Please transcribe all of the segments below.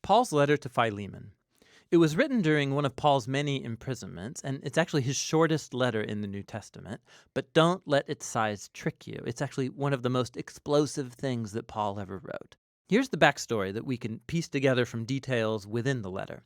Paul's letter to Philemon. It was written during one of Paul's many imprisonments, and it's actually his shortest letter in the New Testament. But don't let its size trick you. It's actually one of the most explosive things that Paul ever wrote. Here's the backstory that we can piece together from details within the letter.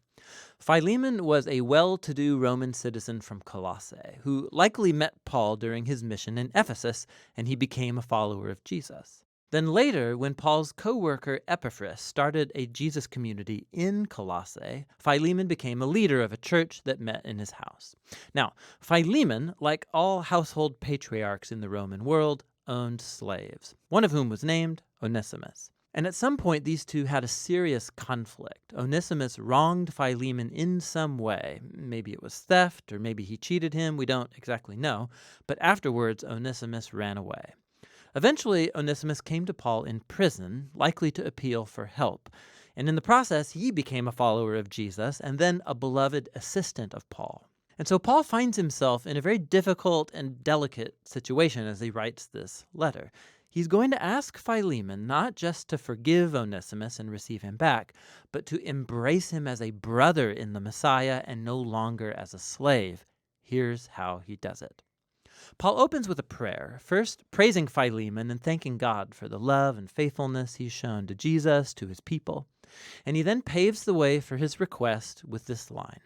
Philemon was a well-to-do Roman citizen from Colossae who likely met Paul during his mission in Ephesus, and he became a follower of Jesus. Then later, when Paul's co-worker Epaphras started a Jesus community in Colossae, Philemon became a leader of a church that met in his house. Now, Philemon, like all household patriarchs in the Roman world, owned slaves, one of whom was named Onesimus. And at some point, these two had a serious conflict. Onesimus wronged Philemon in some way. Maybe it was theft, or maybe he cheated him. We don't exactly know. But afterwards, Onesimus ran away. Eventually, Onesimus came to Paul in prison, likely to appeal for help. And in the process, he became a follower of Jesus and then a beloved assistant of Paul. And so Paul finds himself in a very difficult and delicate situation as he writes this letter. He's going to ask Philemon not just to forgive Onesimus and receive him back, but to embrace him as a brother in the Messiah and no longer as a slave. Here's how he does it. Paul opens with a prayer, first praising Philemon and thanking God for the love and faithfulness he's shown to Jesus, to his people. And he then paves the way for his request with this line: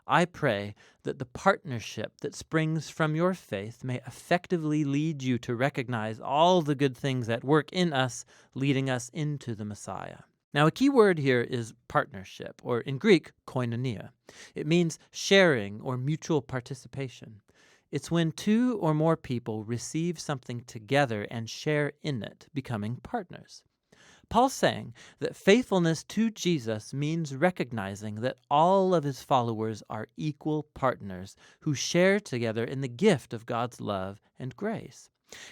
I pray that the partnership that springs from your faith may effectively lead you to recognize all the good things at work in us, leading us into the Messiah. Now, a key word here is partnership, or in Greek, koinonia. It means sharing or mutual participation. It's when two or more people receive something together and share in it, becoming partners. Paul's saying that faithfulness to Jesus means recognizing that all of his followers are equal partners who share together in the gift of God's love and grace.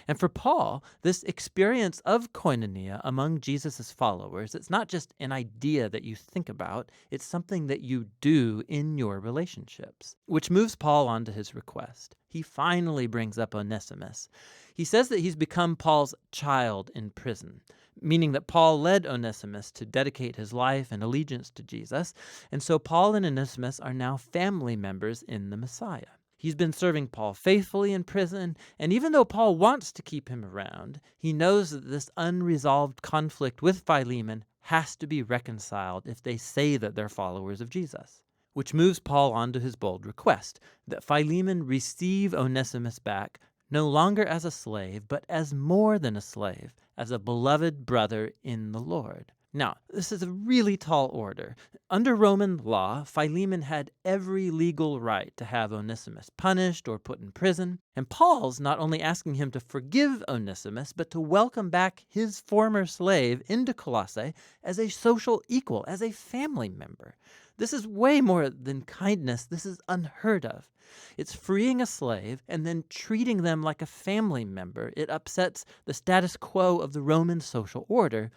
And for Paul, this experience of koinonia among Jesus' followers, it's not just an idea that you think about, it's something that you do in your relationships. Which moves Paul on to his request. He finally brings up Onesimus. He says that he's become Paul's child in prison, meaning that Paul led Onesimus to dedicate his life and allegiance to Jesus, and so Paul and Onesimus are now family members in the Messiah. He's been serving Paul faithfully in prison, and even though Paul wants to keep him around, he knows that this unresolved conflict with Philemon has to be reconciled if they say that they're followers of Jesus. Which moves Paul on to his bold request, that Philemon receive Onesimus back, no longer as a slave, but as more than a slave, as a beloved brother in the Lord. Now, this is a really tall order. Under Roman law, Philemon had every legal right to have Onesimus punished or put in prison, and Paul's not only asking him to forgive Onesimus, but to welcome back his former slave into Colossae as a social equal, as a family member. This is way more than kindness. This is unheard of. It's freeing a slave and then treating them like a family member. It upsets the status quo of the Roman social order.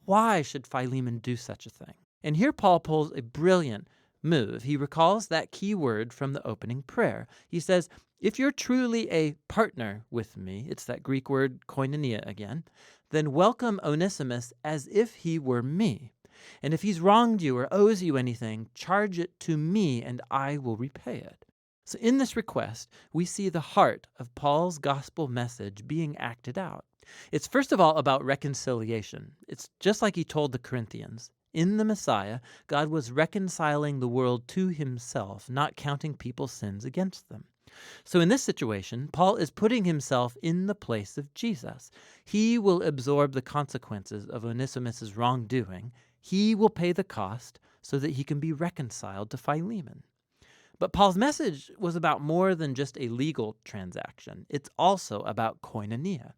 Why should Philemon do such a thing? And here Paul pulls a brilliant move. He recalls that key word from the opening prayer. He says, if you're truly a partner with me, it's that Greek word koinonia again, then welcome Onesimus as if he were me. And if he's wronged you or owes you anything, charge it to me and I will repay it. So in this request, we see the heart of Paul's gospel message being acted out. It's first of all about reconciliation. It's just like he told the Corinthians. In the Messiah, God was reconciling the world to himself, not counting people's sins against them. So in this situation, Paul is putting himself in the place of Jesus. He will absorb the consequences of Onesimus' wrongdoing. He will pay the cost so that he can be reconciled to Philemon. But Paul's message was about more than just a legal transaction. It's also about koinonia.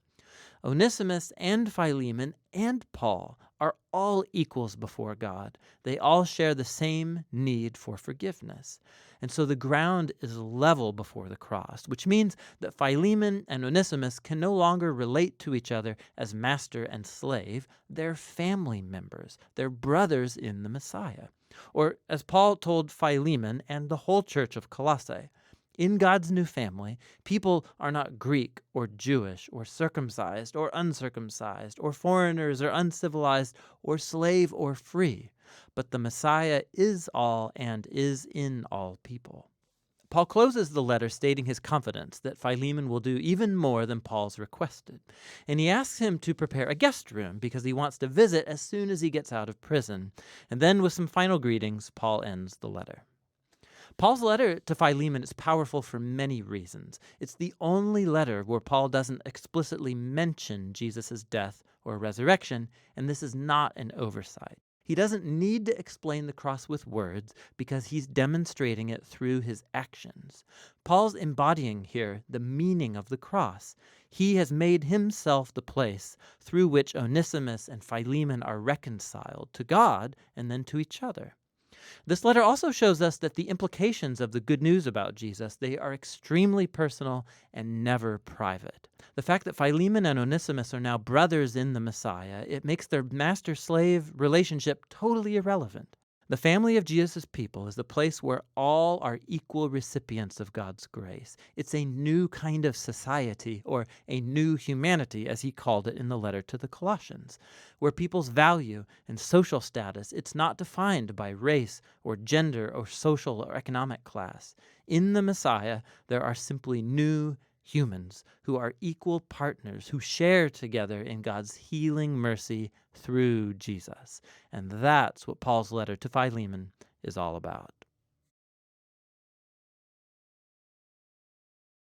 Onesimus and Philemon and Paul are all equals before God. They all share the same need for forgiveness. And so the ground is level before the cross, which means that Philemon and Onesimus can no longer relate to each other as master and slave. They're family members. They're brothers in the Messiah. Or as Paul told Philemon and the whole church of Colossae, in God's new family, people are not Greek or Jewish or circumcised or uncircumcised or foreigners or uncivilized or slave or free. but the Messiah is all and is in all people. Paul closes the letter stating his confidence that Philemon will do even more than Paul's requested, and he asks him to prepare a guest room because he wants to visit as soon as he gets out of prison. And then with some final greetings, Paul ends the letter. Paul's letter to Philemon is powerful for many reasons. It's the only letter where Paul doesn't explicitly mention Jesus' death or resurrection, and this is not an oversight. He doesn't need to explain the cross with words because he's demonstrating it through his actions. Paul's embodying here the meaning of the cross. He has made himself the place through which Onesimus and Philemon are reconciled to God and then to each other. This letter also shows us that the implications of the good news about Jesus, they are extremely personal and never private. The fact that Philemon and Onesimus are now brothers in the Messiah, it makes their master-slave relationship totally irrelevant. The family of Jesus' people is the place where all are equal recipients of God's grace. It's a new kind of society, or a new humanity, as he called it in the letter to the Colossians, where people's value and social status, it's not defined by race or gender or social or economic class. In the Messiah, there are simply new humans who are equal partners, who share together in God's healing mercy through Jesus. And that's what Paul's letter to Philemon is all about.